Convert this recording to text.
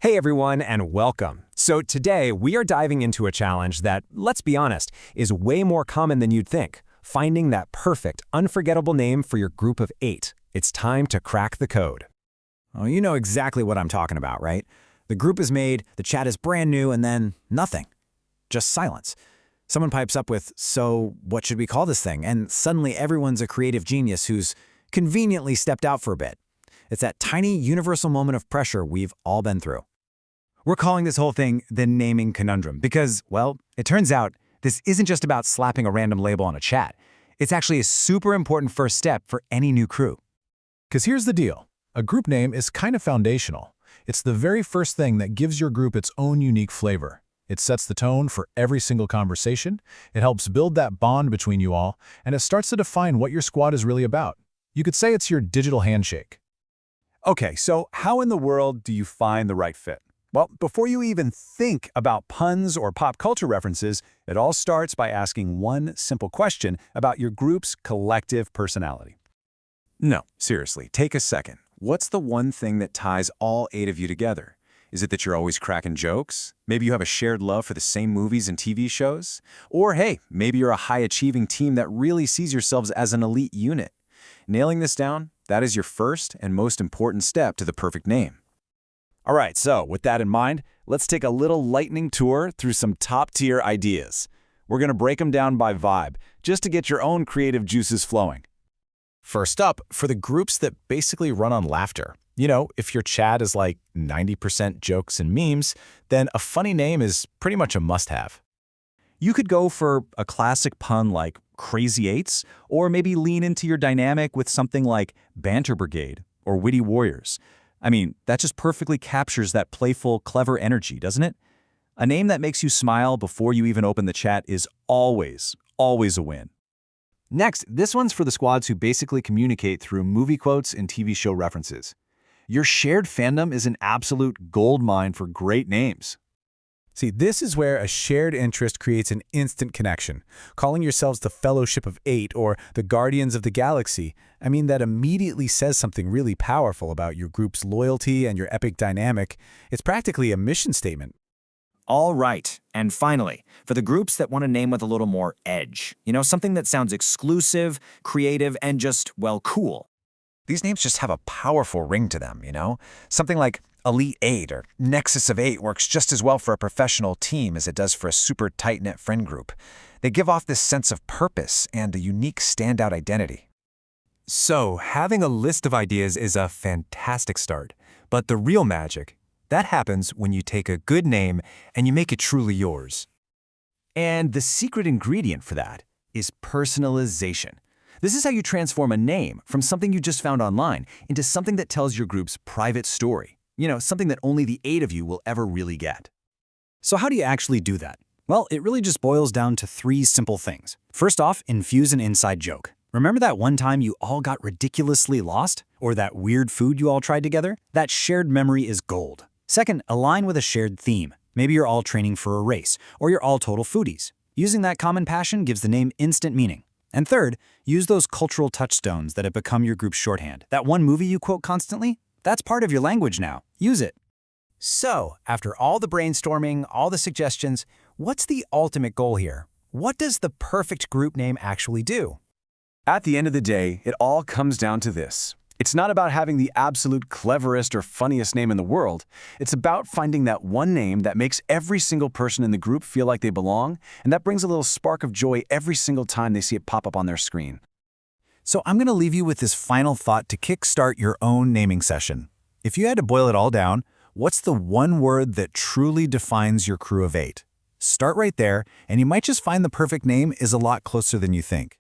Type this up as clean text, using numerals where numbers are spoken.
Hey everyone, and welcome. So today, we are diving into a challenge that, let's be honest, is way more common than you'd think. Finding that perfect, unforgettable name for your group of 8. It's time to crack the code. Oh, you know exactly what I'm talking about, right? The group is made, the chat is brand new, and then nothing. Just silence. Someone pipes up with, so what should we call this thing? And suddenly everyone's a creative genius who's conveniently stepped out for a bit. It's that tiny universal moment of pressure we've all been through. We're calling this whole thing the naming conundrum because, well, it turns out this isn't just about slapping a random label on a chat. It's actually a super important first step for any new crew. Because here's the deal. A group name is kind of foundational. It's the very first thing that gives your group its own unique flavor. It sets the tone for every single conversation, it helps build that bond between you all, and it starts to define what your squad is really about. You could say it's your digital handshake. Okay, so how in the world do you find the right fit? Well, before you even think about puns or pop culture references, it all starts by asking one simple question about your group's collective personality. No, seriously, take a second. What's the one thing that ties all 8 of you together? Is it that you're always cracking jokes? Maybe you have a shared love for the same movies and TV shows? Or hey, maybe you're a high-achieving team that really sees yourselves as an elite unit. Nailing this down, that is your first and most important step to the perfect name. All right, so with that in mind, let's take a little lightning tour through some top-tier ideas. We're going to break them down by vibe, just to get your own creative juices flowing. First up, for the groups that basically run on laughter. You know, if your chat is like 90% jokes and memes, then a funny name is pretty much a must-have. You could go for a classic pun like Crazy Eights, or maybe lean into your dynamic with something like Banter Brigade or Witty Warriors. I mean, that just perfectly captures that playful, clever energy, doesn't it? A name that makes you smile before you even open the chat is always a win. Next, this one's for the squads who basically communicate through movie quotes and TV show references. Your shared fandom is an absolute goldmine for great names. See, this is where a shared interest creates an instant connection. Calling yourselves the Fellowship of 8 or the Guardians of the Galaxy, I mean, that immediately says something really powerful about your group's loyalty and your epic dynamic. It's practically a mission statement. All right, and finally, for the groups that want a name with a little more edge, something that sounds exclusive, creative, and just, well, cool. These names just have a powerful ring to them, Something like Elite 8 or Nexus of 8 works just as well for a professional team as it does for a super tight-knit friend group. They give off this sense of purpose and a unique standout identity. So, having a list of ideas is a fantastic start. But the real magic, that happens when you take a good name and you make it truly yours. And the secret ingredient for that is personalization. This is how you transform a name from something you just found online into something that tells your group's private story. Something that only the 8 of you will ever really get. So how do you actually do that? Well, it really just boils down to 3 simple things. First off, infuse an inside joke. Remember that one time you all got ridiculously lost? Or that weird food you all tried together? That shared memory is gold. Second, align with a shared theme. Maybe you're all training for a race, or you're all total foodies. Using that common passion gives the name instant meaning. And third, use those cultural touchstones that have become your group's shorthand. That one movie you quote constantly? That's part of your language now. Use it. So, after all the brainstorming, all the suggestions, what's the ultimate goal here? What does the perfect group name actually do? At the end of the day, it all comes down to this. It's not about having the absolute cleverest or funniest name in the world. It's about finding that one name that makes every single person in the group feel like they belong, and that brings a little spark of joy every single time they see it pop up on their screen. So I'm going to leave you with this final thought to kickstart your own naming session. If you had to boil it all down, what's the one word that truly defines your crew of 8? Start right there, and you might just find the perfect name is a lot closer than you think.